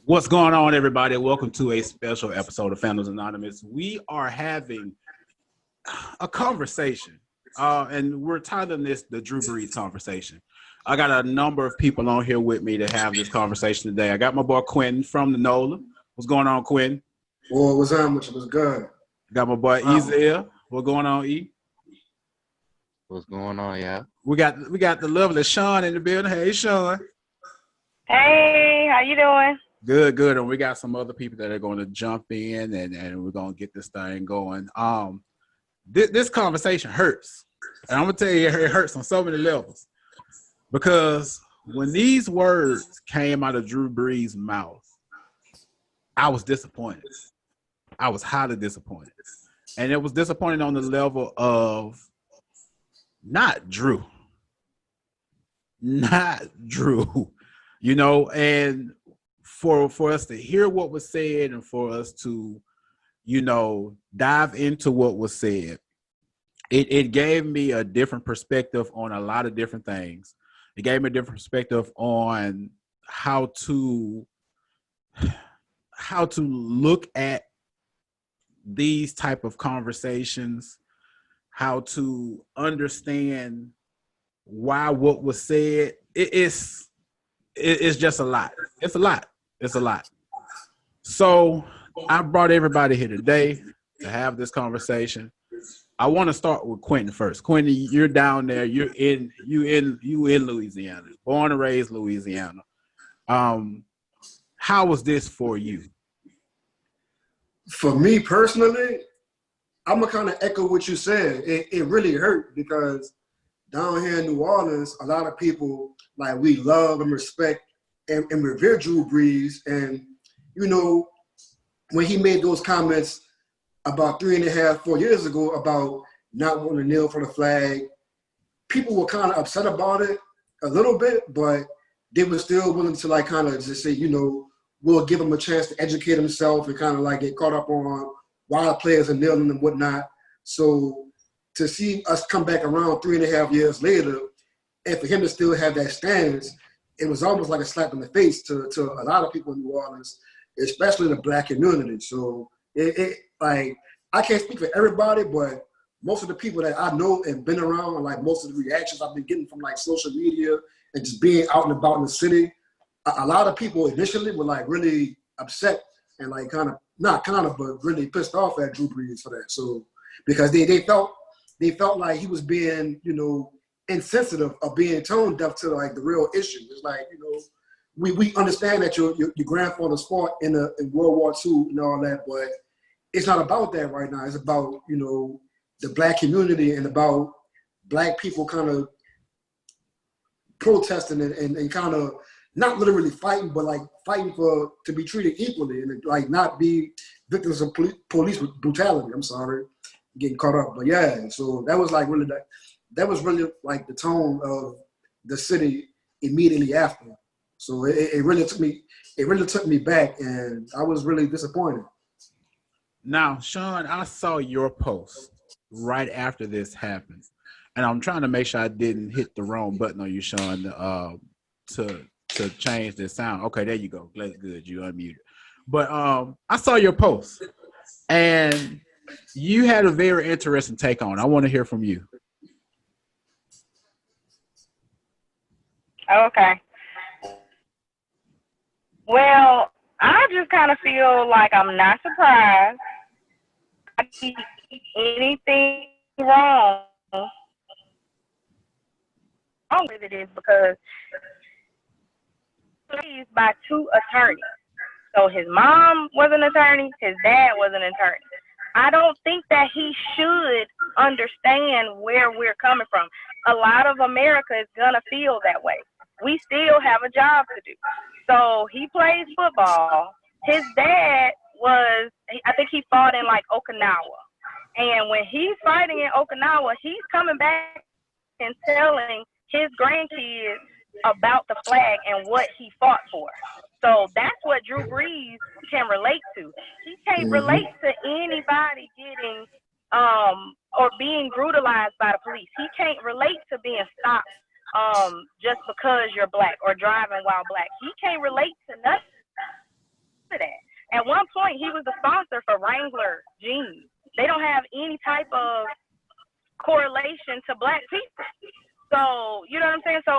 What's going on, everybody? Welcome to a special episode of Families Anonymous. We are having a conversation, and we're titling this the Drew Brees conversation. I got a number of people on here with me to have this conversation today. I got my boy Quentin from the NOLA. What's going on, Quentin? Well, what's on? What's good? Got my boy Ezell. What's going on, E? What's going on, yeah? We got the lovely Shawn in the building. Hey, Shawn. Hey, how you doing? Good. And we got some other people that are going to jump in, and we're going to get this thing going. This conversation hurts. And I'm going to tell you, it hurts on so many levels. Because when these words came out of Drew Brees' mouth, I was disappointed. I was highly disappointed. And it was disappointing on the level of not Drew. You know, and for us to hear what was said and for us to, you know, dive into what was said, it gave me a different perspective on a lot of different things. It gave me a different perspective on how to look at these type of conversations, how to understand why what was said. It's just a lot. It's a lot. So I brought everybody here today to have this conversation. I want to start with Quentin first. Quentin, you're down there. You in Louisiana, born and raised Louisiana. How was this for you? For me personally, I'm gonna kind of echo what you said. It really hurt because down here in New Orleans, a lot of people like we love and respect and revere Drew Brees. And you know, when he made those comments about 3.5, 4 years ago about not wanting to kneel for the flag, people were kind of upset about it a little bit, but they were still willing to like kind of just say, you know, we'll give him a chance to educate himself and kind of like get caught up on why the players are kneeling and whatnot. So to see us come back around 3.5 years later, and for him to still have that stance, it was almost like a slap in the face to a lot of people in New Orleans, especially the Black community. So it like, I can't speak for everybody, but most of the people that I know and been around, and like most of the reactions I've been getting from like social media and just being out and about in the city, a lot of people initially were like really upset and like not but really pissed off at Drew Brees for that. So because they felt like he was being, you know, insensitive or being tone deaf to like the real issue. It's like, you know, we understand that your grandfather's fought in World War II and all that, but it's not about that right now. It's about, you know, the Black community and about Black people kind of protesting and kind of not literally fighting, but like fighting to be treated equally and like not be victims of police brutality. I'm sorry, getting caught up, but yeah. So that was like really that was really like the tone of the city immediately after. So it really took me back, and I was really disappointed. Now, Shawn, I saw your post right after this happened, and I'm trying to make sure I didn't hit the wrong button on you, Shawn, to change the sound. Okay, there you go. Good, you unmuted. But I saw your post, and you had a very interesting take on it. I want to hear from you. Okay. Well, I just kind of feel like I'm not surprised. I see anything wrong with it is because he's by two attorneys. So his mom was an attorney, his dad was an attorney. I don't think that he should understand where we're coming from. A lot of America is gonna feel that way. We still have a job to do. So he plays football. His dad I think he fought in like Okinawa. And when he's fighting in Okinawa, he's coming back and telling his grandkids about the flag and what he fought for. So that's what Drew Brees can relate to. He can't relate to anybody getting or being brutalized by the police. He can't relate to being stopped just because you're Black or driving while Black. He can't relate to nothing point, he was the sponsor for Wrangler jeans. They don't have any type of correlation to black people. So, you know what I'm saying? So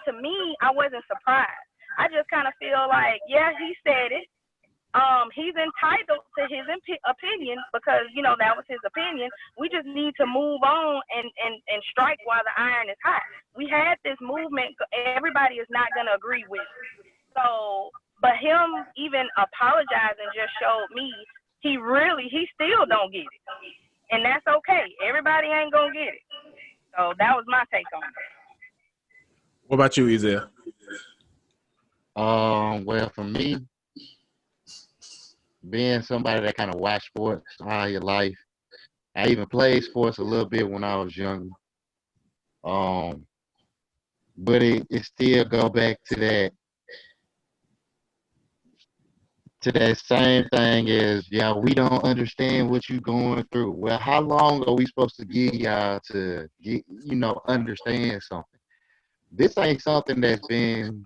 to me, I wasn't surprised. I just kind of feel like, yeah, he said it. He's entitled to his opinion because, you know, that was his opinion. We just need to move on and strike while the iron is hot. We had this movement everybody is not going to agree with. So, but him even apologizing just showed me he still don't get it. And that's okay. Everybody ain't going to get it. So that was my take on it. What about you, Ezell? Well, for me, being somebody that kind of watched sports all your life, I even played sports a little bit when I was young. But it still go back to that same thing as, yeah, we don't understand what you're going through. Well, how long are we supposed to give y'all to get, understand something? This ain't something that's been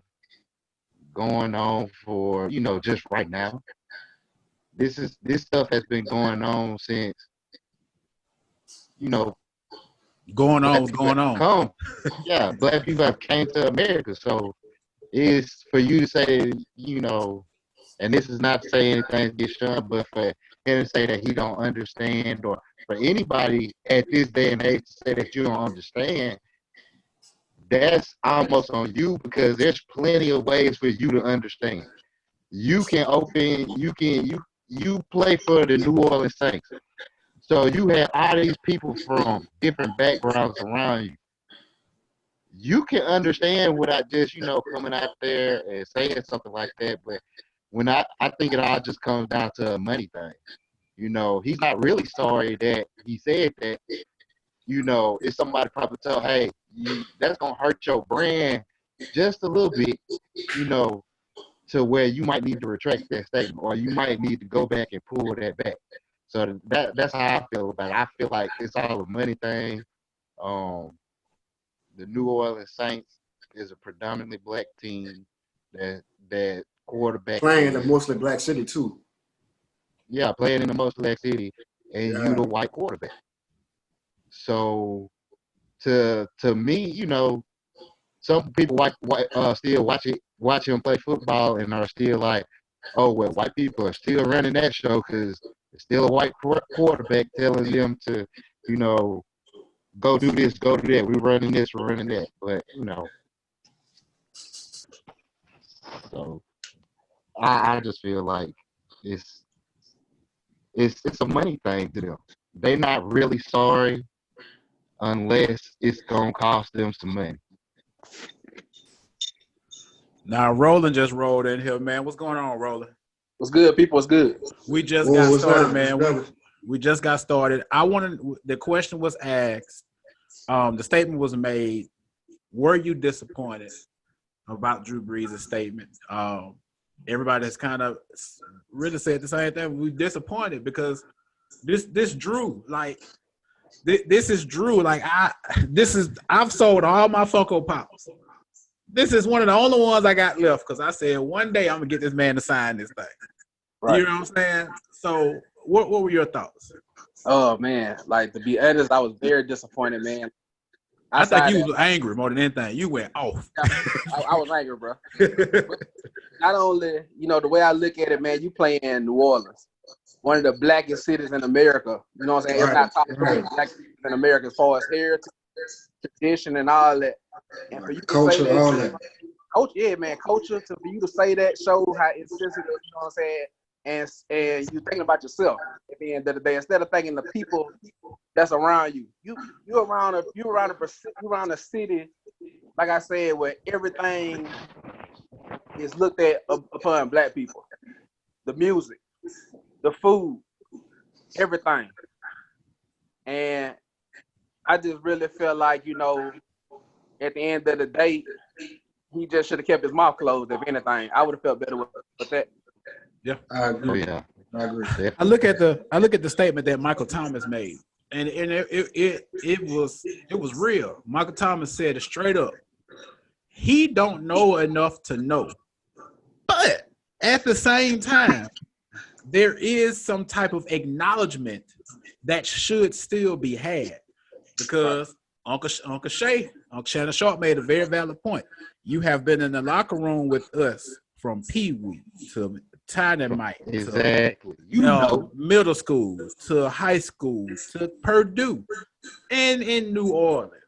going on for, just right now. This stuff has been going on since, Going on, black what's people going have on? yeah, black people have came to America. So it's for you to say, and this is not to say anything to get Sean, but for him to say that he don't understand, or for anybody at this day and age to say that you don't understand, that's almost on you, because there's plenty of ways for you to understand. You can you play for the New Orleans Saints. So you have all these people from different backgrounds around you. You can understand without just, coming out there and saying something like that. But when I think it all just comes down to a money thing. He's not really sorry that he said that. If somebody probably tell, hey, that's going to hurt your brand just a little bit, to where you might need to retract that statement, or you might need to go back and pull that back. So that's how I feel about it. I feel like it's all a money thing. The New Orleans Saints is a predominantly black team that quarterback playing in a mostly black city too. Yeah, playing in the most black city, and Yeah. you the white quarterback. So to me, some people still watch him play football and are still like, oh, well, white people are still running that show because it's still a white quarterback telling them to, go do this, go do that. We're running this, we're running that. But, so I just feel like it's a money thing to them. They're not really sorry unless it's going to cost them some money. Now, Roland just rolled in here, man. What's going on, Roland? What's good, people? What's good? We just got started, up? man. We just got started. The question was asked. The statement was made. Were you disappointed about Drew Brees' statement? Everybody has kind of really said the same thing. We're disappointed because this Drew, like, this is Drew. Like, I've sold all my Funko Pops. This is one of the only ones I got left because I said one day I'm gonna get this man to sign this thing. Right. You know what I'm saying? So, what were your thoughts? Oh man, like, to be honest, I was very disappointed, man. I think you was angry more than anything. You went off. I was angry, bro. Not only, the way I look at it, man, you play in New Orleans, one of the blackest cities in America. You know what I'm saying? It's not top black cities in America as far as heritage, tradition, and all that. And for you to culture, say that, all that. Culture, yeah, man, culture. For you to say that shows how insensitive. You know what I'm saying? And you're thinking about yourself at the end of the day instead of thinking the people that's around you. You're around a city, like I said, where everything is looked at upon black people. The music, the food, everything. And I just really feel like, at the end of the day, he just should have kept his mouth closed, if anything. I would have felt better with that. Yeah, I agree. Oh, yeah. I agree. I look at the statement that Michael Thomas made, and it was real. Michael Thomas said it straight up. He don't know enough to know, but at the same time, there is some type of acknowledgement that should still be had, because Uncle Shannon Sharp made a very valid point. You have been in the locker room with us from Pee Wee to Tiny Mike, Exactly. to middle school to high school to Purdue, and in New Orleans.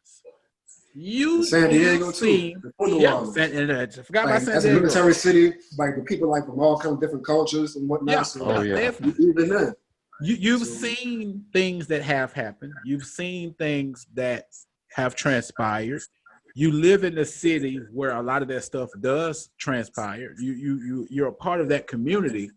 San Diego seen, too. New yeah, Orleans. I forgot about San That's Diego. a military city, like the people like from all kinds of different cultures and whatnot. Yeah, So definitely. even then. You've seen things that have happened. You've seen things that have transpired. You live in a city where a lot of that stuff does transpire. You're a part of that community.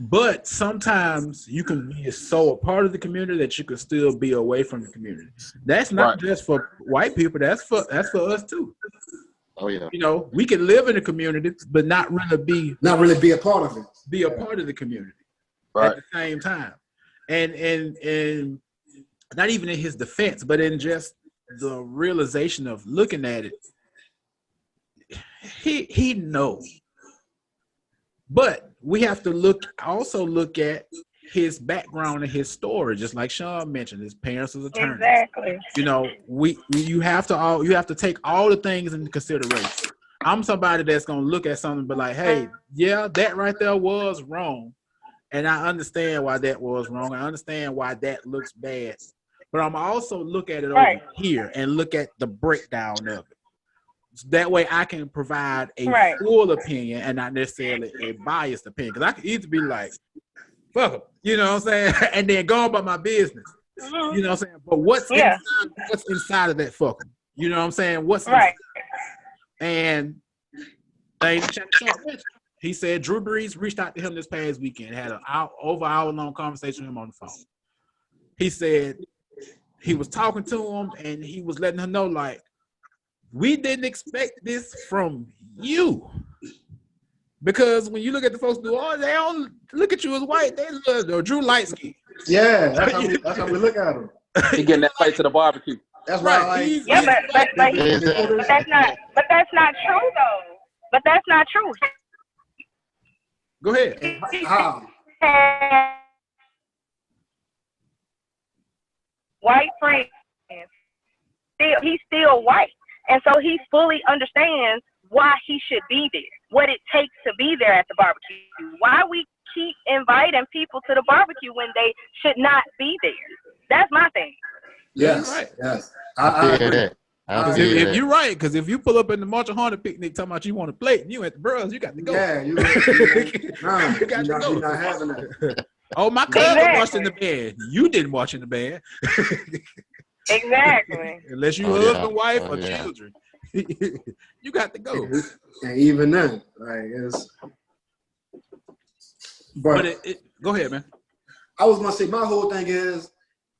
But sometimes you can be so a part of the community that you can still be away from the community. That's not just for white people. That's for us too. Oh yeah. You know, we can live in the community, but not really be a part of it. Be a part of the community Right. at the same time. And not even in his defense, but in just the realization of looking at it, he knows. But we have to also look at his background and his story, just like Shawn mentioned. His parents was attorneys. Exactly. You know, you have to take all the things into consideration. I'm somebody that's gonna look at something and be like, hey, yeah, that right there was wrong. And I understand why that was wrong. I understand why that looks bad. But I'm also look at it over here and look at the breakdown of it. That way I can provide a full opinion and not necessarily a biased opinion. Because I could either be like, fuck them, you know what I'm saying? And then go about my business. You know what I'm saying? But what's inside of that fuck them? You know what I'm saying? What's inside? And he said Drew Brees reached out to him this past weekend, had an over hour-long conversation with him on the phone. He said he was talking to him and he was letting him know, like, we didn't expect this from you. Because when you look at the folks who are, they don't look at you as white. They look Drew light skin. Yeah, that's how we look at him. He getting that plate to the barbecue. That's right. But that's not true though. But that's not true. Go ahead. How? White friends. He's still white. And so he fully understands why he should be there, what it takes to be there at the barbecue, why we keep inviting people to the barbecue when they should not be there. That's my thing. Yes, right. Yes. I agree. If you're right, because if you pull up in the March Hunter picnic talking about you want a plate and you at the bros, you got to go. Yeah, you got to go. You're not having that. Oh, my cousin watched in the bed. You didn't watch in the bed. Exactly. Unless you husband, wife, or children. You got to go. And even then, like it's but go ahead, man. I was gonna say my whole thing is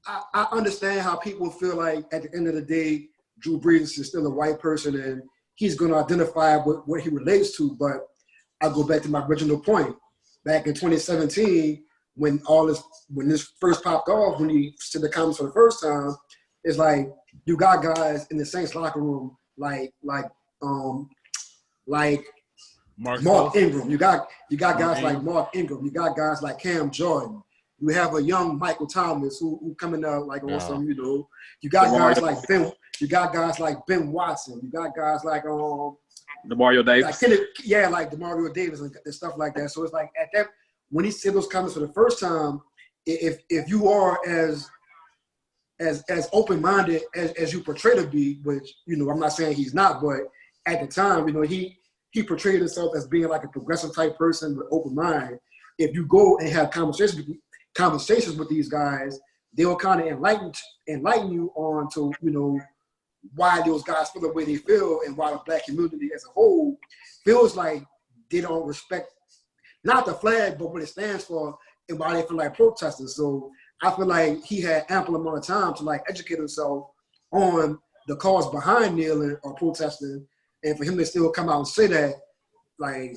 I understand how people feel like at the end of the day, Drew Brees is still a white person and he's gonna identify with what he relates to, but I go back to my original point. Back in 2017, when this first popped off, when he said the comments for the first time, it's like you got guys in the Saints locker room like Mark Ingram. You got guys like Mark Ingram. You got guys like Cam Jordan. You have a young Michael Thomas who coming out like on some, you know. You got guys like Ben. You got guys like Ben Watson. You got guys like DeMario Davis. Like DeMario Davis and stuff like that. So it's like at that when he said those comments for the first time, if you are as open-minded as you portray to be, which, you know, I'm not saying he's not, but at the time, you know, he portrayed himself as being like a progressive type person with open mind. If you go and have conversations with these guys, they'll kind of enlighten you on to, you know, why those guys feel the way they feel and why the black community as a whole feels like they don't respect not the flag, but what it stands for and why they feel like protesters. So I feel like he had ample amount of time to like educate himself on the cause behind kneeling or protesting, and for him to still come out and say that, like,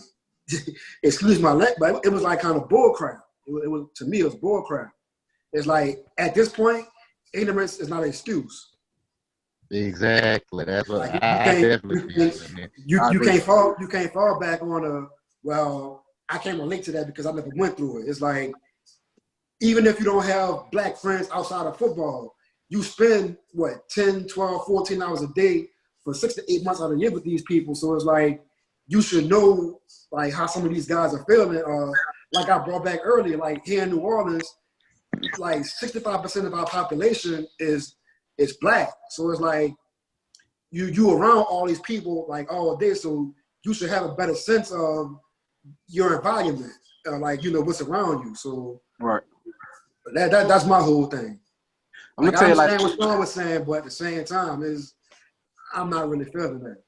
excuse my language, but it was like kind of bull crap. It was to me, it was bull crap. It's like at this point, ignorance is not an excuse. Exactly. That's what like, I definitely feel. You can't fall back on well, I can't relate to that because I never went through it. It's like, even if you don't have black friends outside of football, you spend, what, 10, 12, 14 hours a day for 6 to 8 months out of the year with these people. So it's like, you should know, like, how some of these guys are feeling. Like I brought back earlier, like here in New Orleans, like 65% of our population is black. So it's like, you around all these people like all day, so you should have a better sense of your environment, like, you know, what's around you. So Right. That's my whole thing. I'm Like, gonna tell you, I like, understand what Sean was saying, but at the same time, I'm not really feeling that.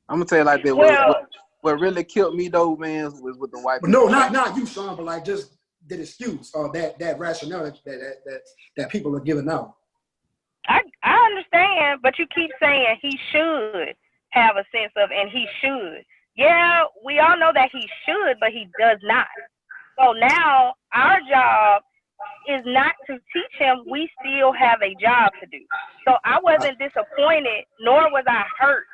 I'm gonna tell you like that. Well, What really killed me though, man, was with the white But people. no, not you, Sean, but like just that excuse or that rationale that people are giving out. I understand, but you keep saying he should have a sense of, and he should. Yeah, we all know that he should, but he does not. So now our job is not to teach him. We still have a job to do. So I wasn't disappointed, nor was I hurt.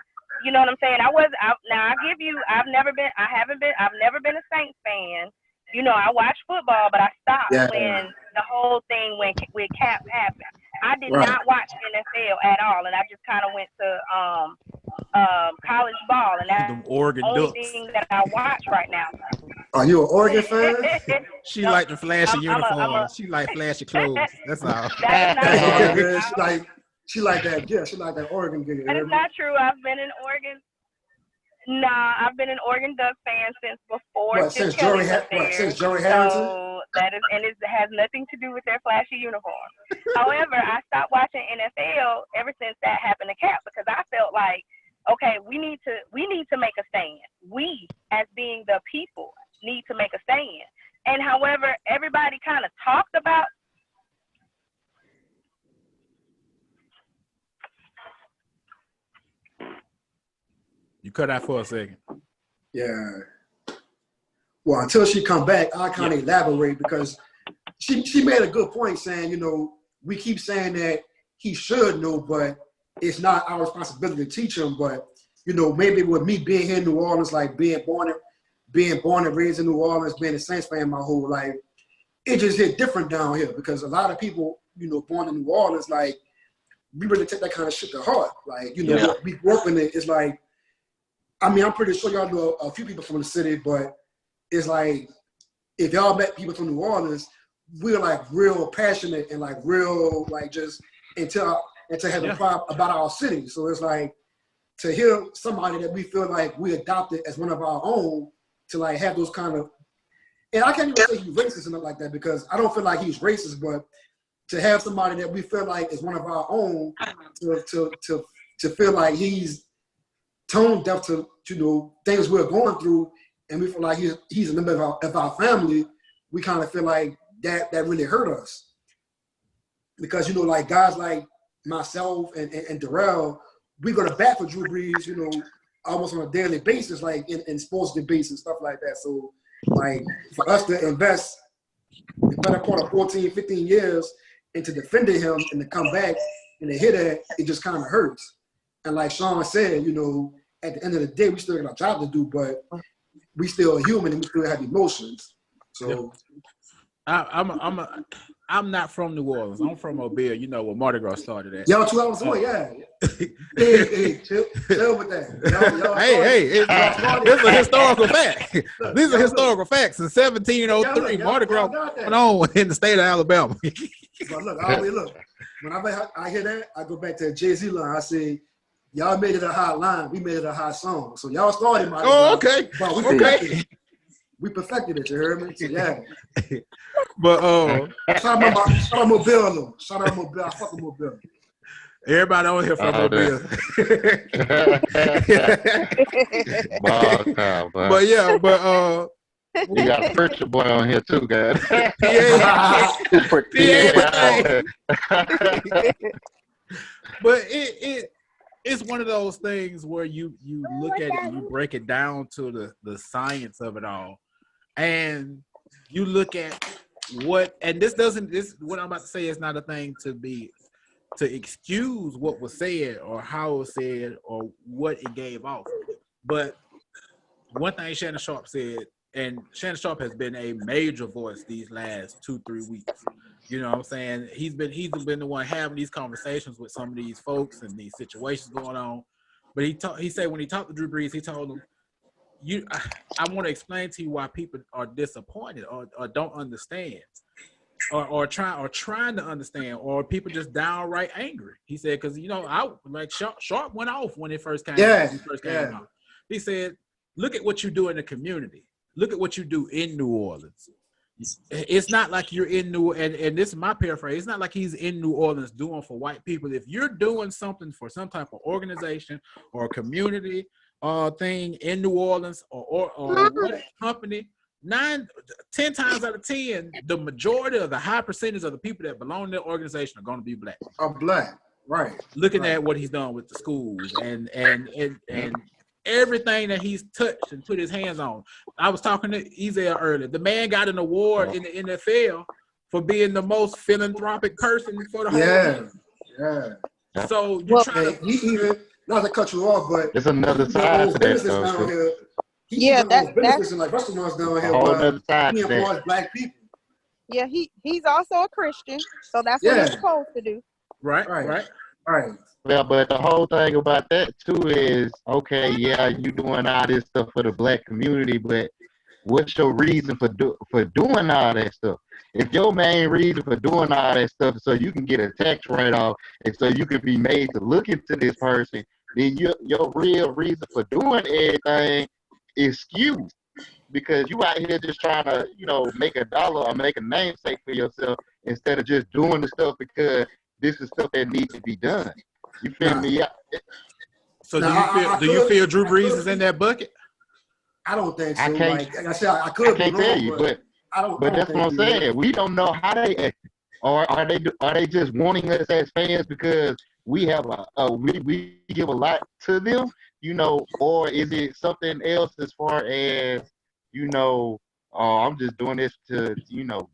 You know what I'm saying? Now I give you, I've never been a Saints fan. You know, I watch football, but I stopped when the whole thing with Cap happened. I did not watch NFL at all, and I just kind of went to college ball, and that's Them Oregon the only Ducks. thing that I watch right now. Are you an Oregon fan? She like the flashy uniforms. She like flashy clothes. That's all. That is not true. She like that. Yeah, she like that Oregon game. That is not true. I've been an Oregon Ducks fan since before. Since Joey Harrington. So that is, and it has nothing to do with their flashy uniform. However, I stopped watching NFL ever since that happened to Cap, because I felt like, okay, we need to make a stand. We, as being the people, need to make a stand. And however, everybody kind of talked about. You cut out for a second. Yeah. Well, until she come back, I'll kind of elaborate, because she made a good point saying, you know, we keep saying that he should know, but it's not our responsibility to teach him. But, you know, maybe with me being here in New Orleans, like being born and raised in New Orleans, being a Saints fan my whole life, it just hit different down here, because a lot of people, you know, born in New Orleans, like, we really take that kind of shit to heart. Like, you know, we grew up in it. It's like, I mean, I'm pretty sure y'all know a few people from the city, but it's like, if y'all met people from New Orleans, we're like real passionate and like real, like just into have a pride about our city. So it's like, to hear somebody that we feel like we adopted as one of our own, to like have those kind of, and I can't even say he's racist and nothing like that, because I don't feel like he's racist, but to have somebody that we feel like is one of our own, to feel like he's tone deaf to, you know, things we're going through, and we feel like he's a member of our family, we kind of feel like that really hurt us. Because, you know, like guys like myself and Darrell, we go to bat for Drew Brees, you know, almost on a daily basis, like in sports debates and stuff like that. So, like, for us to invest the better part of 14, 15 years into defending him and to come back and to hit it, it just kind of hurts. And like Sean said, you know, at the end of the day, we still got a job to do, but we still human and we still have emotions. So I'm not from New Orleans. I'm from Mobile. You know where Mardi Gras started at. Y'all 2 hours away, hey, chill with that. This is a historical fact. These are historical facts. In 1703, Mardi Gras went on in the state of Alabama. But look, when I hear that, I go back to Jay-Z line. I say, y'all made it a hot line. We made it a hot song. So y'all started Mardi Gras. Okay. But we perfected it, you heard me? So yeah. But shout out Mobile. Shout out Mobile. I fuck with Mobile. Everybody on here from Mobile. But you got a preacher boy on here too, guys. But it's one of those things where you look at it and you break it down to the science of it all, and you look at what, and this what I'm about to say is not a thing to excuse what was said or how it was said or what it gave off. But one thing Shannon Sharp said and Shannon Sharp has been a major voice these last 2-3 weeks. You know what I'm saying? He's been the one having these conversations with some of these folks and these situations going on. But he said when he talked to Drew Brees, he told him, I want to explain to you why people are disappointed or don't understand. Or trying to understand, or people just downright angry. He said, because I like Sharp went off when it first came. Out. He said, look at what you do in the community. Look at what you do in New Orleans. It's not like you're in and this is my paraphrase. It's not like he's in New Orleans doing for white people. If you're doing something for some type of organization or a community thing in New Orleans or what company, 10 times out of 10, the majority of the high percentage of the people that belong to that organization are going to be black. Are black, right? Looking at what he's done with the schools and everything that he's touched and put his hands on. I was talking to Ezell earlier. The man got an award in the NFL for being the most philanthropic person for the whole league. Yeah. So you try to he even, not to cut you off, but it's another side to that though. That's businesses and like restaurants down here. He employs black people. Yeah, he's also a Christian, so that's what he's supposed to do. Right. Well, but the whole thing about that too is, okay, yeah, you doing all this stuff for the black community, but what's your reason for doing all that stuff? If your main reason for doing all that stuff is so you can get a tax write-off and so you can be made to look into this person, then your real reason for doing everything is skewed, because you out here just trying to, make a dollar or make a namesake for yourself instead of just doing the stuff because this is stuff that needs to be done. You feel me? So do you feel Drew Brees is in that bucket? I don't think so. I can't, like I said, I could can't be wrong, tell you, but that's what I'm saying. We don't know how they act, or are they just wanting us as fans because we have we give a lot to them, or is it something else as far as I'm just doing this to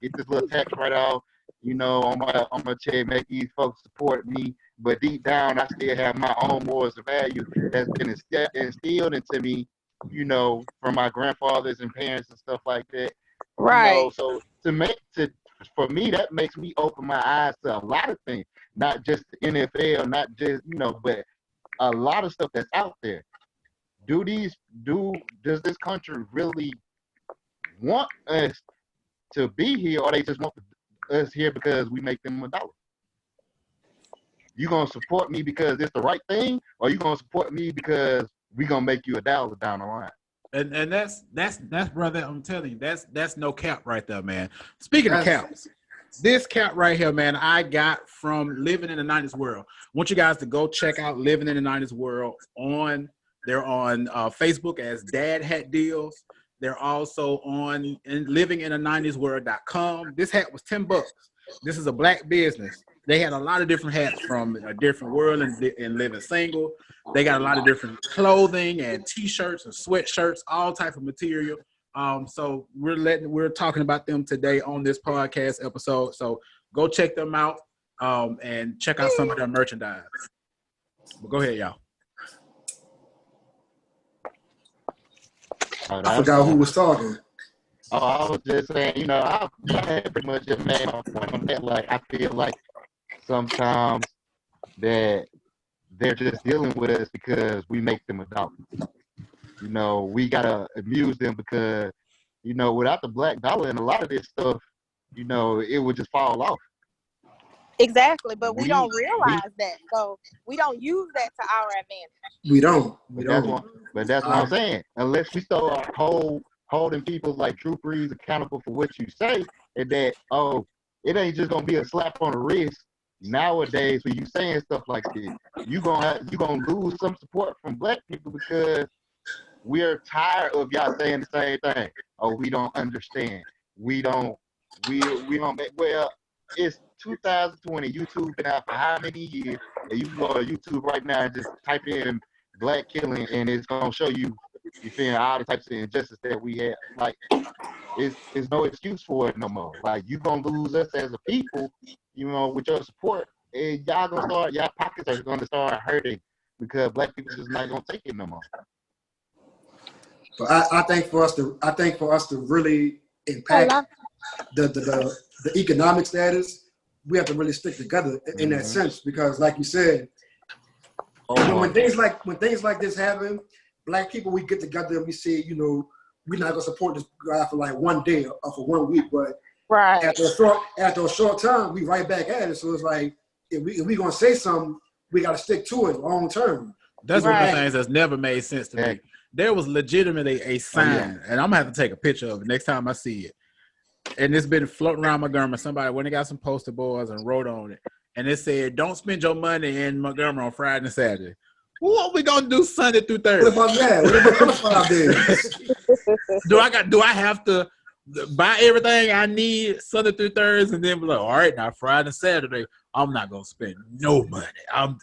get this little tax write-off, on my check, make these folks support me, but deep down I still have my own morals and values that's been instilled into me, from my grandfathers and parents and stuff like that. Right. So for me, that makes me open my eyes to a lot of things, not just the NFL, not just, but a lot of stuff that's out there. Does this country really want us to be here, or they just want us here because we make them $1? You gonna support me because it's the right thing, or you gonna support me because we gonna make you $1 down the line? And that's brother, I'm telling you, that's no cap right there, man. Speaking of caps, this cap right here, man, I got from Living in the 90s World. I want you guys to go check out Living in the 90s World they're on Facebook as Dad Hat Deals. They're also on livingintheninesworld.com. This hat was $10. This is a black business. They had a lot of different hats from a different world and living single. They got a lot of different clothing and t-shirts and sweatshirts, all type of material. So we're talking about them today on this podcast episode. So go check them out and check out some of their merchandise. But go ahead, y'all. I forgot who was talking. Oh, I was just saying, I pretty much just made my point on that. Like, I feel like sometimes that they're just dealing with us because we make them $1. We gotta amuse them because, without the black dollar and a lot of this stuff, it would just fall off. Exactly, but we don't realize that, so we don't use that to our advantage. We don't. But that's what I'm saying. Unless we start holding people like Drew Brees accountable for what you say, and that it ain't just gonna be a slap on the wrist. Nowadays, when you saying stuff like this, you gonna lose some support from black people because we're tired of y'all saying the same thing. Oh, we don't understand. We don't make, well, it's 2020. YouTube been out for how many years? And you can go to YouTube right now and just type in black killing, and it's gonna show you feel all the types of injustice that we have. Like, it's no excuse for it no more. Like, you gonna lose us as a people, with your support, and y'all pockets are gonna start hurting because black people just not gonna take it no more. But I think for us to really impact the economic status, we have to really stick together in that sense, because like you said, when things like this happen, Black people, we get together and we say, you know, we're not gonna support this guy for like one day or for 1 week, but after a short time, we right back at it. So it's like, if we gonna say something, we gotta stick to it long term. That's one of the things that's never made sense to me. There was legitimately a sign, and I'm gonna have to take a picture of it next time I see it. And it's been floating around Montgomery. Somebody went and got some poster boards and wrote on it, and it said, "Don't spend your money in Montgomery on Friday and Saturday." What we gonna do Sunday through Thursday? What about that? What about 5 days? Do I have to buy everything I need Sunday through Thursday and then be like, all right, now Friday and Saturday, I'm not gonna spend no money. I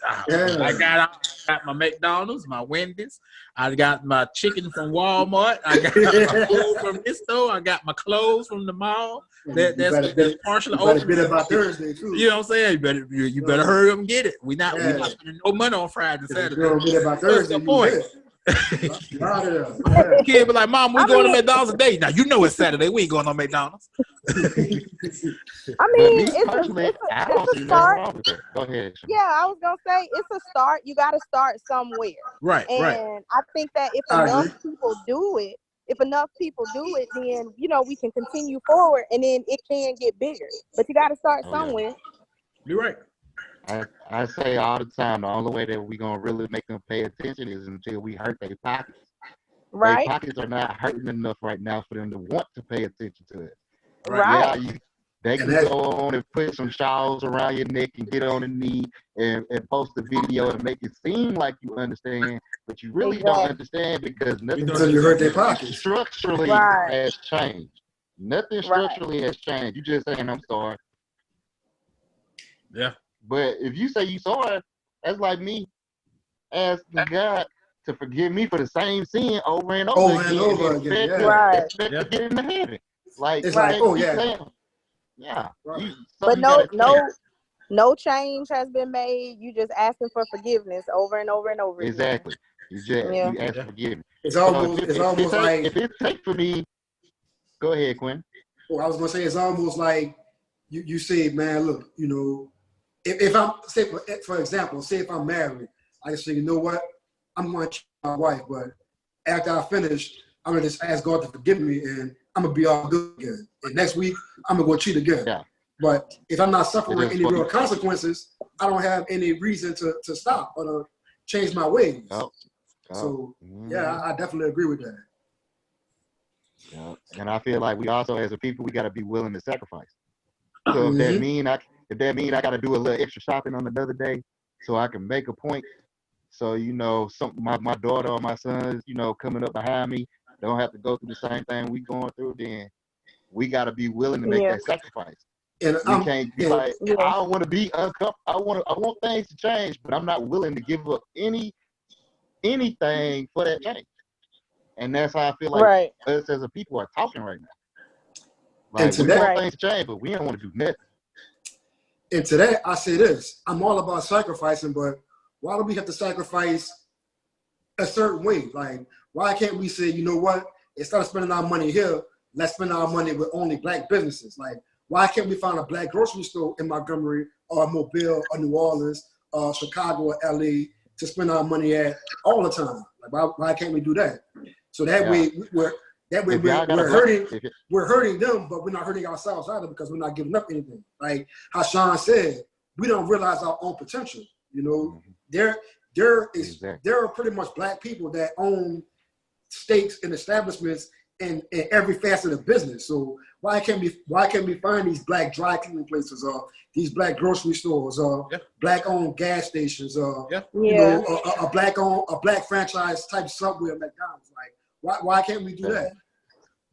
got my McDonald's, my Wendy's, I got my chicken from Walmart, I got my food from this store, I got my clothes from the mall. That's partially open. Better by Thursday too. You know what I'm saying? You better hurry up and get it. We're not spending no money on Friday and Saturday. Get it by Thursday. What's the point? Kid be like, Mom, we going to McDonald's today. Now you know it's Saturday. We ain't going to McDonald's. I mean, it's a start. Go ahead. Yeah, I was gonna say it's a start. You got to start somewhere, right? And I think that if enough people do it, then you know we can continue forward, and then it can get bigger. But you got to start somewhere. You're right. I say all the time, the only way that we're going to really make them pay attention is until we hurt their pockets. Right. Their pockets are not hurting enough right now for them to want to pay attention to it. Right. Yeah, they can go on and put some shawls around your neck and get on the knee and post a video and make it seem like you understand, but you really don't understand because nothing until you hurt their pockets. Structurally has changed. Nothing structurally has changed. You just saying, I'm sorry. Yeah. But if you say you sorry, that's like me asking God to forgive me for the same sin over and over again. Expect to get into heaven. Like, it's like, but no change has been made. You just asking for forgiveness over and over and over again. Exactly. You ask for forgiveness. It's almost like if it takes for me. Go ahead, Quinn. Well, I was gonna say it's almost like you say, man, look, you know. If I'm, say for example, say if I'm married, I can say, you know what, I'm going to cheat my wife, but after I finish, I'm going to just ask God to forgive me and I'm going to be all good again. And next week, I'm going to go cheat again. Yeah. But if I'm not suffering any real consequences, I don't have any reason to stop or to change my ways. So, I definitely agree with that. Yeah. And I feel like we also, as a people, we got to be willing to sacrifice. So if that mean I got to do a little extra shopping on another day so I can make a point. So, you know, my daughter or my sons, you know, coming up behind me, don't have to go through the same thing we going through, then we got to be willing to make that sacrifice. And we can't be like, I don't want to be uncomfortable. I want things to change, but I'm not willing to give up anything for that change. And that's how I feel like us as a people are talking right now. Like, we want things to change, but we don't want to do nothing. And to that, I say this. I'm all about sacrificing, but why do we have to sacrifice a certain way? Like, why can't we say, you know what? Instead of spending our money here, let's spend our money with only Black businesses. Like, why can't we find a Black grocery store in Montgomery or Mobile or New Orleans or Chicago or LA to spend our money at all the time? Like, why can't we do that? So that way we're hurting them, but we're not hurting ourselves either because we're not giving up anything. Like how Shawn said, we don't realize our own potential. You know, there are pretty much Black people that own stakes and establishments in every facet of business. So why can't we find these Black dry cleaning places or these Black grocery stores or Black owned gas stations or you know a Black franchise type Subway or McDonald's? Like why can't we do that?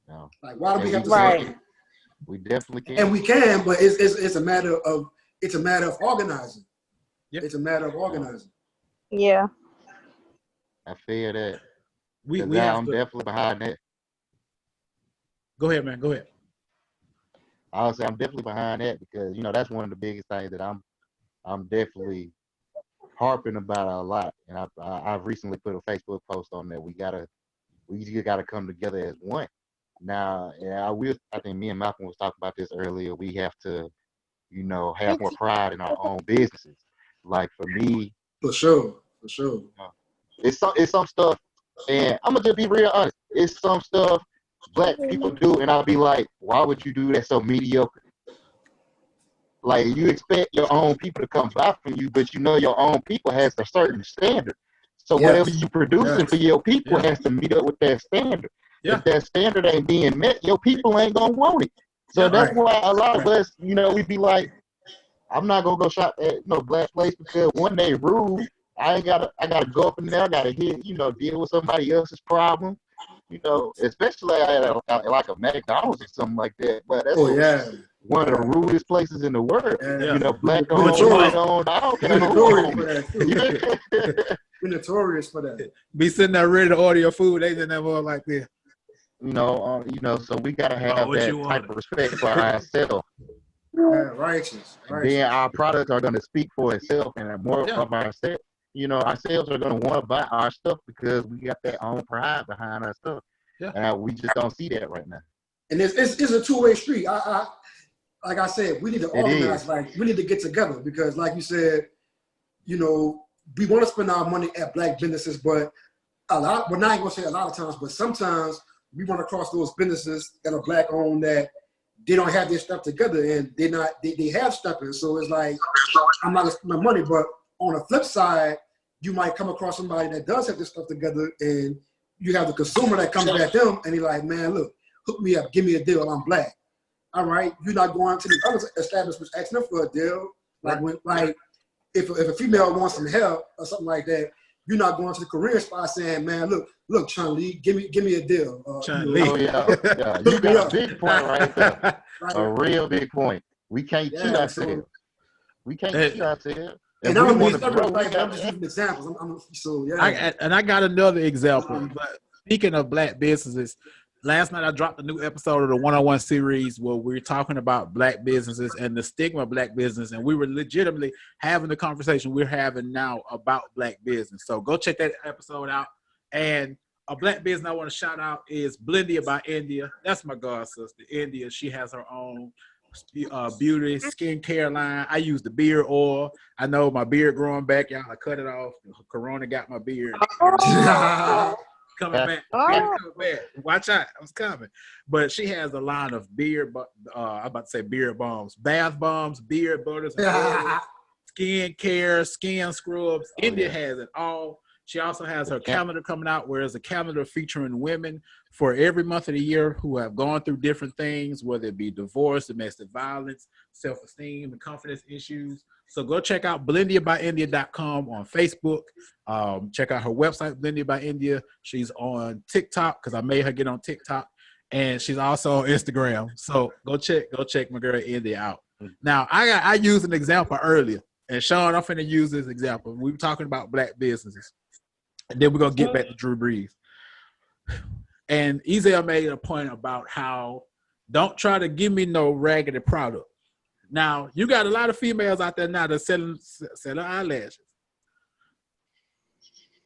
No. Like why do we have to say we definitely can. And we can, but it's a matter of organizing. Yep. It's a matter of organizing. Yeah. I feel that. I'm definitely behind that. Go ahead, man. Go ahead. I'll say I'm definitely behind that because, you know, that's one of the biggest things that I'm definitely harping about a lot. And I've recently put a Facebook post on that. We gotta We just got to come together as one. Now, I think me and Malcolm was talking about this earlier. We have to, have more pride in our own businesses. Like for me, For sure. it's some stuff, and I'm gonna just be real honest. It's some stuff black people do, and I'll be like, why would you do that so mediocre? Like you expect your own people to come buy from you, but your own people has a certain standard. So whatever you producing for your people has to meet up with that standard. If that standard ain't being met, your people ain't gonna want it. So that's why a lot of us, we be like, I'm not gonna go shop at no black place because one day rude. I gotta go up in there. I gotta deal with somebody else's problem. Especially at like a McDonald's or something like that. But that's one of the rudest places in the world. Black owned, white owned. I don't care We're notorious for that. Be sitting there ready to order your food. They didn't have all like this. So we gotta have that type of respect for ourselves. Righteous. And then our products are gonna speak for itself, and more of ourselves. Ourselves are gonna want to buy our stuff because we got that own pride behind our stuff. Yeah. And we just don't see that right now. And it's a two-way street. I like I said, we need to organize. Like we need to get together because, like you said, we want to spend our money at black businesses, but we're not gonna say a lot of times, but sometimes we want to cross those businesses that are black owned that they don't have their stuff together and they have stuff in. So it's like I'm not gonna spend my money, but on the flip side, you might come across somebody that does have this stuff together, and you have the consumer that comes at them and he's like, man, look, hook me up, give me a deal, I'm black. All right, you're not going to the other establishments asking them for a deal. Like if a female wants some help or something like that, you're not going to the Korean spot saying, man, look, Chun Li, give me a deal. Chun Li. Oh yeah. You got a big point right there. A real big point. We can't cheat ourselves. We can't cheat ourselves. And I don't mean like I'm just using examples. I got another example. But speaking of black businesses, last night I dropped a new episode of the 101 series where we're talking about black businesses and the stigma of black business, and we were legitimately having the conversation we're having now about black business. So go check that episode out. And a black business I want to shout out is Blendia by India. That's my god sister, India. She has her own beauty skincare line. I use the beard oil. I know my beard growing back, y'all. I cut it off. Corona got my beard. Coming back. Watch out, I was coming. But she has a line of beard, I'm about to say beard bombs, bath bombs, beard butters, skin care, skin scrubs. India has it all. She also has her calendar coming out, where it's a calendar featuring women for every month of the year who have gone through different things, whether it be divorce, domestic violence, self-esteem, and confidence issues. So go check out blendiabyindia.com on Facebook. Check out her website, Blendia by India. She's on TikTok because I made her get on TikTok, and she's also on Instagram. So go check my girl India out. Now I used an example earlier, and Shawn, I'm finna use this example. We were talking about black businesses, and then we're gonna get back to Drew Brees. And Ezell made a point about how don't try to give me no raggedy product. Now, you got a lot of females out there now that's selling eyelashes.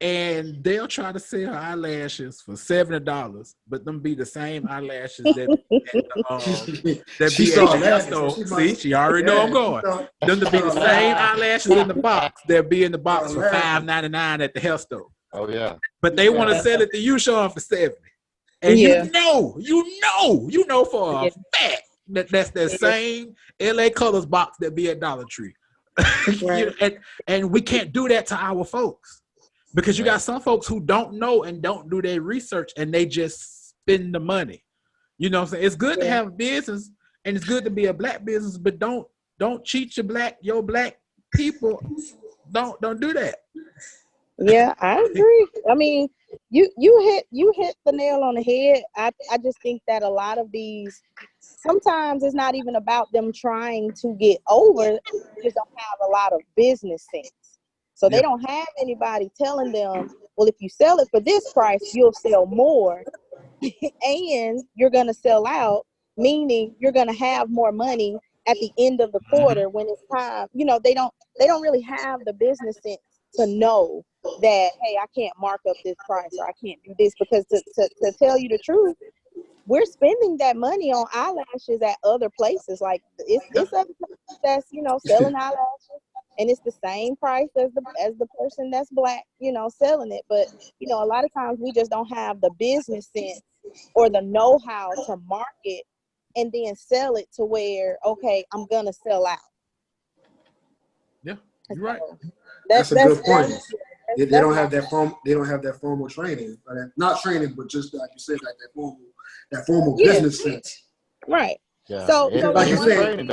And they'll try to sell eyelashes for $70, but them be the same eyelashes that be at the hair store. See, she already know I'm going. Them to be the same eyelashes in the box that be in the box for $5.99 at the hair store. Oh yeah. But they want to sell it to you, Shawn, for $70. And you know for a fact that's that same LA Colors box that be at Dollar Tree. and we can't do that to our folks because you got some folks who don't know and don't do their research and they just spend the money. You know what I'm saying? It's good to have a business and it's good to be a black business, but don't cheat your black people. Don't do that. Yeah, I agree. I mean, you hit the nail on the head. I just think that a lot of these, sometimes it's not even about them trying to get over. They just don't have a lot of business sense. So they don't have anybody telling them, well, if you sell it for this price, you'll sell more and you're going to sell out, meaning you're going to have more money at the end of the quarter when it's time. You know, they don't really have the business sense to know that, hey, I can't mark up this price or I can't do this, because to tell you the truth, we're spending that money on eyelashes at other places. Like it's other places that's, you know, selling eyelashes, and it's the same price as the person that's black, you know, selling it. But, you know, a lot of times we just don't have the business sense or the know-how to market and then sell it to where, okay, I'm gonna sell out. Yeah, you're right. That's a good point. They that's don't have that form. They don't have that formal training, not training, but just like you said, like that formal business sense. Right. Yeah. So like you said,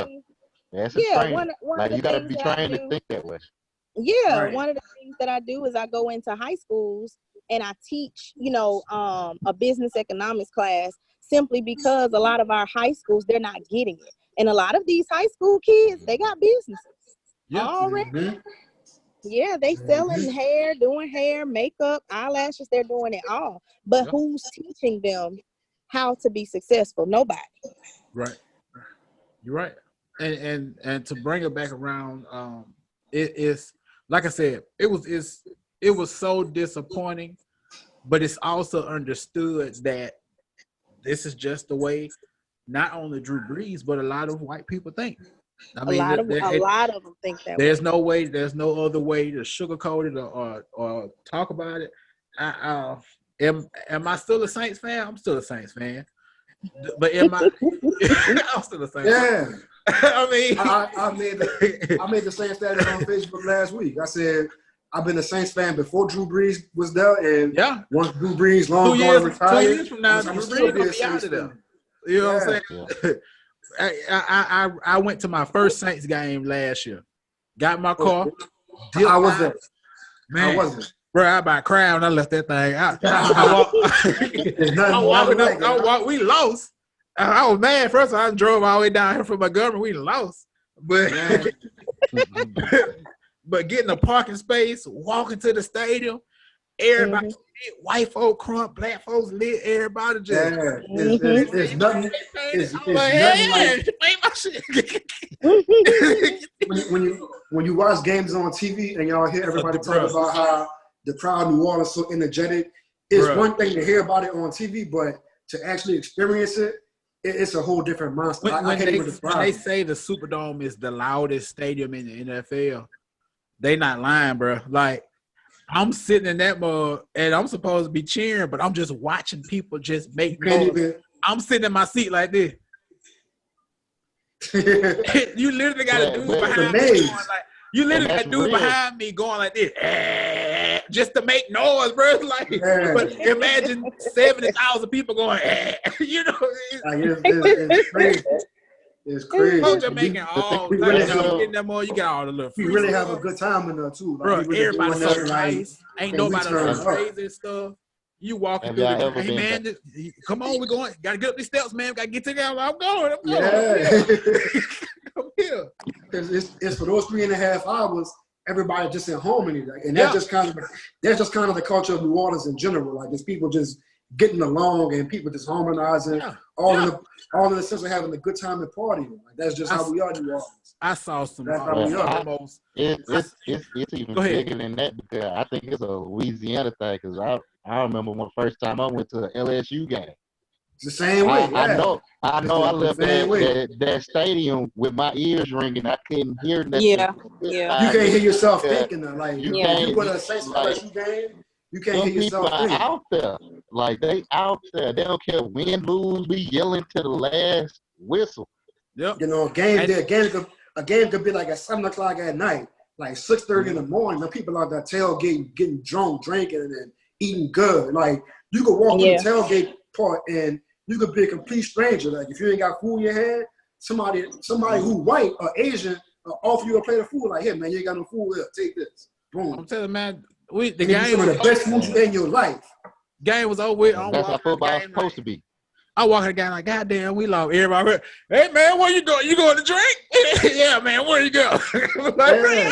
That's a training. one Like of you the gotta things be that I trained to do, think that way. Right. one of the things that I do is I go into high schools and I teach, you know, a business economics class, simply because a lot of our high schools, they're not getting it. And a lot of these high school kids, they got businesses already. Mm-hmm. Yeah, they selling hair, doing hair, makeup, eyelashes, they're doing it all. But who's teaching them how to be successful? Nobody. Right. You're right. And to bring it back around, it is, like I said, it was so disappointing, but it's also understood that this is just the way not only Drew Brees, but a lot of white people think. I mean, a lot of them think that there's way. no way, there's no other way to sugarcoat it or talk about it. Am I still a Saints fan? I'm still a Saints fan. But am I? I'm still a Saints fan. I mean, I made the same status on Facebook last week. I said I've been a Saints fan before Drew Brees was there, and once Drew Brees long gone retired, 2 years from now, I'm Drew still Brees be gonna a be out Saints of there. fan. You know what I'm saying? Yeah. I went to my first Saints game last year. Got in my car. I was there. Man, I wasn't. Bro, I about cried when I left that thing. We lost. I was mad. First, I drove all the way down here from Montgomery. We lost. But but getting a parking space, walking to the stadium, everybody lit, white folk crump, black folks lit, everybody just it's nothing. It's nothing like when you watch games on TV and y'all hear everybody talk about how the crowd in New Orleans is so energetic. It's one thing to hear about it on TV, but to actually experience it, it's a whole different monster. When they say the Superdome is the loudest stadium in the NFL, they not lying, bro. Like, I'm sitting in that mode and I'm supposed to be cheering, but I'm just watching people just make noise. I'm sitting in my seat like this. You literally got a dude behind me going like, you literally got a dude behind me going like this, just to make noise, bro. Like, but imagine 70,000 people going, you know, it's crazy. It's crazy. I'm just making all you got all the little. We really have a good time in there too, like, bro. Everybody's so nice. Ain't nobody crazy and stuff. You walking through the hey man, come on, we're going. Gotta get up these steps, man. Gotta get together. I'm going. I'm here. It's for those 3.5 hours. Everybody just at home and that's just kind of the culture of New Orleans in general. Like, there's people just getting along and people just harmonizing, all in the sense of having a good time and partying. Like, that's just how we are in New Orleans. I saw some. That's how we are. It's even bigger than that, because I think it's a Louisiana thing. Because I remember when the first time I went to an LSU game. It's the same way. I know. I left that stadium with my ears ringing. I couldn't hear nothing. Yeah. You can't hear yourself thinking. Like, you go to a Saints LSU game, you can't hear yourself thinking. Out there. Like, they out there. They don't care win, lose. We yelling to the last whistle. Yep. You know, a game could be like at 7 o'clock at night, like 6:30 in the morning. The people out there tailgating, getting drunk, drinking, and then eating good. Like, you could walk through the tailgate part and you could be a complete stranger. Like, if you ain't got food in your hand, somebody who white or Asian offer you a plate of food. Like, here, man, you ain't got no food here. Take this. Boom. I'm telling you, man, the game was the best food in your life. Game was over with. That's how football's supposed to be. I walk in the game like, goddamn, we lost. Everybody, hey man, where you going? You going to drink? Yeah, man, where you go? Like, we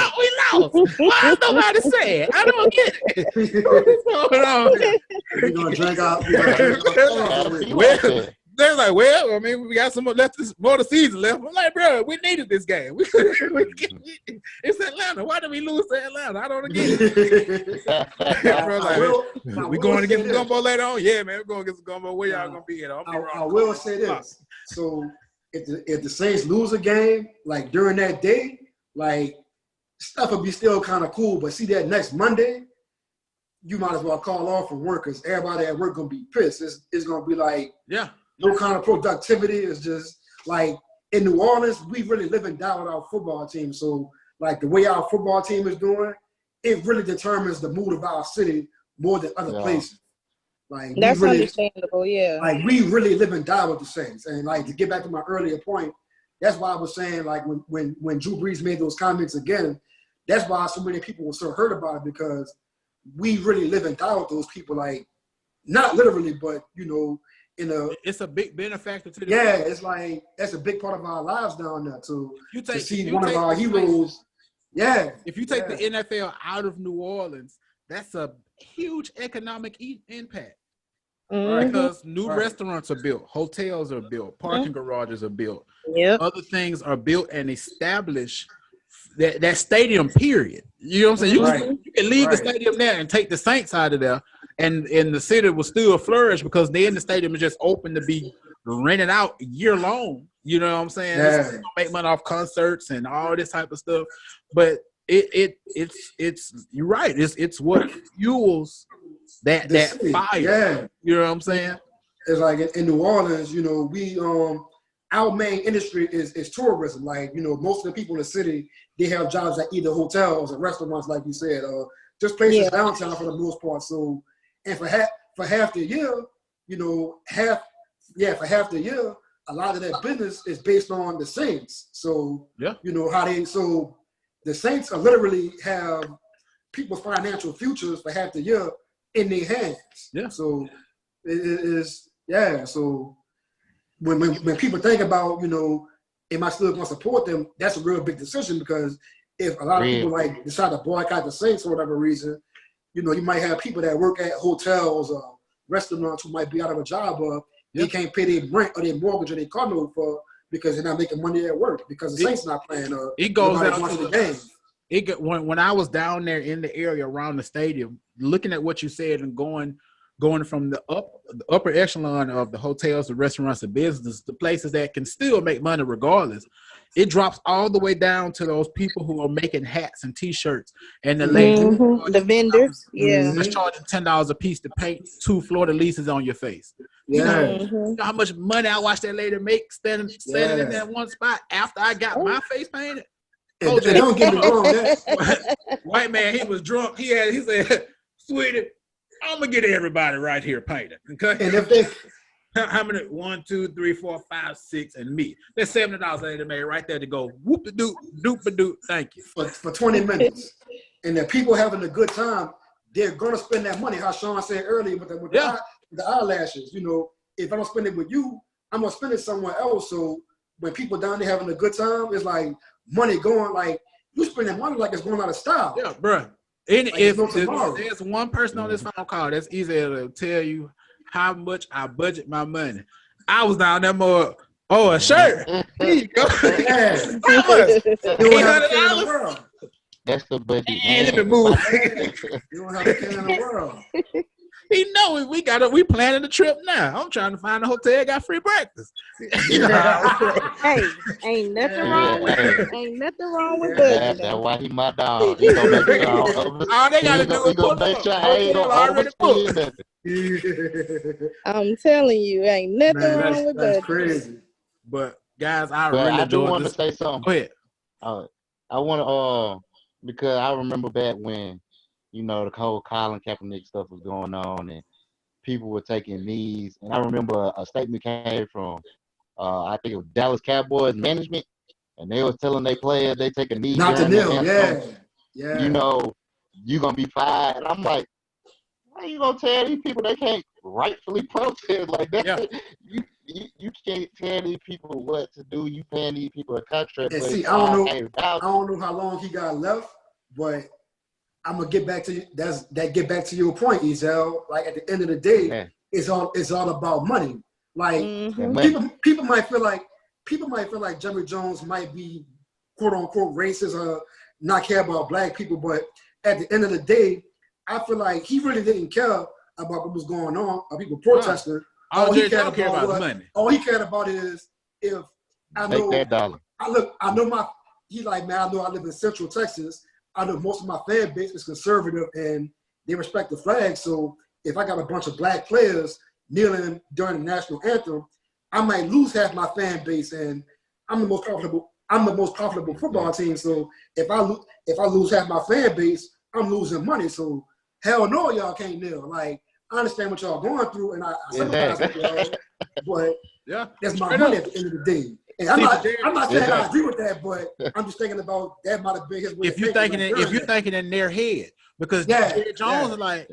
lost. Why is nobody saying? I don't get it. What's going on? We're gonna drink out. they're like, well, I mean, we got some more left, more of the season left. I'm like, bro, we needed this game. It's Atlanta. Why did we lose to Atlanta? I don't get it. Bro, like, we going to get some gumbo later on? Yeah, man, we're going to get some gumbo. Where y'all going to be at? I will say this. So if the Saints lose a game, like during that day, like stuff would be still kind of cool. But see that next Monday, you might as well call off from work because everybody at work gonna be pissed. It's gonna be like no kind of productivity. It's just like in New Orleans, we really live and die with our football team. So like the way our football team is doing, it really determines the mood of our city more than other places. Like that's really, understandable, Like we really live and die with the Saints. And like to get back to my earlier point, that's why I was saying like when Drew Brees made those comments again, that's why so many people were so hurt about it because we really live and die with those people, like not literally, but you know, it's a big benefactor to the team. It's like that's a big part of our lives down there to see one of our heroes. If you take the NFL out of New Orleans, that's a huge economic impact. Because new restaurants are built, hotels are built, parking garages are built, other things are built and established. That stadium, period. You know what I'm saying? You can leave the stadium there and take the Saints out of there, and the city will still flourish because then the stadium is just open to be rented out year long. You know what I'm saying? It's gonna make money off concerts and all this type of stuff. But it's you're right. It's what fuels that fire. You know what I'm saying? It's like in New Orleans, you know, we our main industry is tourism. Like, you know, most of the people in the city, they have jobs at either hotels or restaurants, like you said, just places downtown for the most part. So, and for half the year, you know, for half the year, a lot of that business is based on the Saints. So, you know, so the Saints are literally have people's financial futures for half the year in their hands. So it is, so when people think about, you know, am I still going to support them, that's a real big decision because if a lot of people like decide to boycott the Saints for whatever reason, you know, you might have people that work at hotels or restaurants who might be out of a job or they can't pay their rent or their mortgage or their car note for because they're not making money at work because the Saints not playing. It goes down to the game. When I was down there in the area around the stadium, looking at what you said and going from the upper echelon of the hotels, the restaurants, the business, the places that can still make money regardless, it drops all the way down to those people who are making hats and T-shirts and the ladies, the vendors, just charging $10 a piece to paint 2 Florida leases on your face. You know how much money I watched that lady make standing in that one spot after I got my face painted. And don't get me wrong, white man, he was drunk. He said, "Sweetie, I'm gonna get everybody right here painted." Okay. And if they how many? 1, 2, 3, 4, 5, 6, and me. That's $70 they made right there to go whoop a doop, doop a doop. Thank you. For 20 minutes. And the people having a good time, they're gonna spend that money. How Sean said earlier with the eyelashes. You know, if I don't spend it with you, I'm gonna spend it somewhere else. So when people down there having a good time, it's like money going, like you spending money like it's going out of style. Yeah, bro. And like if there's one person on this phone call that's easier to tell you how much I budget my money. I was down there more, a shirt. There you go. $800. That's the budget. And let me move. You don't have a care in the world. He know we planning the trip now. I'm trying to find a hotel, got free breakfast. Hey, ain't nothing wrong with it. Ain't nothing wrong with that. That's why he my dog. He gonna make sure all they gotta do is pull up. Already booked. I'm telling you, ain't nothing wrong with that. That's crazy. But guys, I do want to say something. Go ahead. I want to because I remember back when, you know, the whole Colin Kaepernick stuff was going on and people were taking knees. And I remember a statement came from, I think it was Dallas Cowboys management, and they was telling their players they take a knee. Not to kneel, You know, you're going to be fired. And I'm like, how you going to tell these people they can't rightfully protest like that? Yeah. You can't tell these people what to do. You paying these people a contract. And see, I don't know how long he got left, but I'm gonna get back to you. Get back to your point, Ezell. Like at the end of the day, it's all about money. Like people might feel like Jerry Jones might be quote unquote racist or not care about black people, but at the end of the day, I feel like he really didn't care about what was going on or people protesting. All he cared about is if I know that dollar. I know he's like, man, I know I live in Central Texas. I know most of my fan base is conservative and they respect the flag. So if I got a bunch of black players kneeling during the national anthem, I might lose half my fan base, and I'm the most profitable football team. So if I lose half my fan base, I'm losing money. So hell no, y'all can't kneel. Like, I understand what y'all going through, and I sympathize with y'all, but that's my money at the end of the day. And I'm not saying I agree with that, but I'm just thinking about that might have been his way. If you're thinking in their head, because Jerry Jones is like,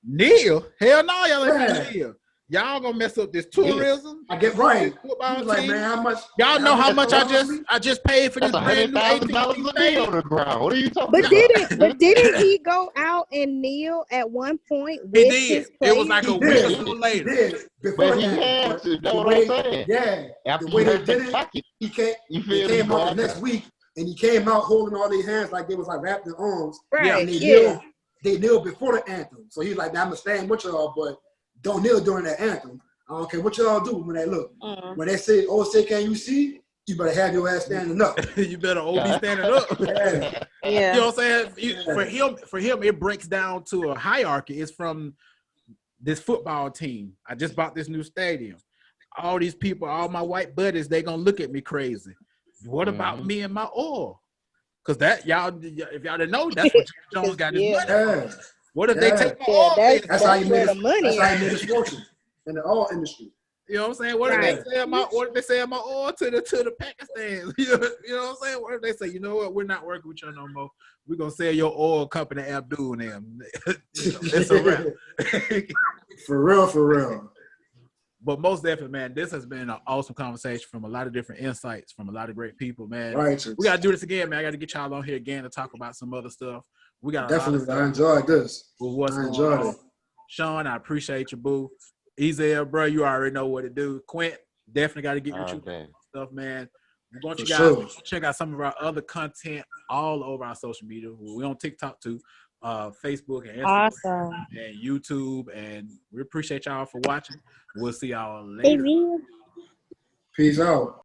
kneel, hell no, y'all ain't kneel. Y'all gonna mess up this tourism. I get right. Like, man, how much? Y'all know how much I just paid for this brand new $100,000 a day on the ground. What are you talking about? But didn't he go out and kneel at one point? With he did. It was like a week or so later. He did. Before he had to. That's what I'm saying. Yeah. After the way they did it, he came out the next week, and he came out holding all their hands like they was like wrapped in arms. Right. And they kneeled before the anthem. So he's like, I'm gonna stand with y'all, but don't kneel during that anthem. I don't care what y'all do when they look. When they say, say, can you see? You better have your ass standing up. You better all be standing up. Yeah. You know what I'm saying? For him, it breaks down to a hierarchy. It's from this football team. I just bought this new stadium. All these people, all my white buddies, they gonna look at me crazy. What about me and my oil? Because that if y'all didn't know, that's what Jones got his money from. What if they take my oil? That's how he made his fortune in the oil industry. You know what I'm saying? What if they sell my oil to the Pakistans? You know what I'm saying? What if they say, you know what, we're not working with you no more. We're gonna sell your oil company Abdul and them. It's a wrap. For real. But most definitely, man, this has been an awesome conversation from a lot of different insights from a lot of great people, man. Right. We gotta do this again, man. I gotta get y'all on here again to talk about some other stuff. We got definitely. I enjoyed this. I enjoyed it. Shawn, I appreciate you, boo. Ezell, bro, you already know what to do. Quint, definitely got to get with you stuff, man. We want you guys to check out some of our other content all over our social media. We're on TikTok too, Facebook and Instagram and YouTube, and we appreciate y'all for watching. We'll see y'all later. Peace out.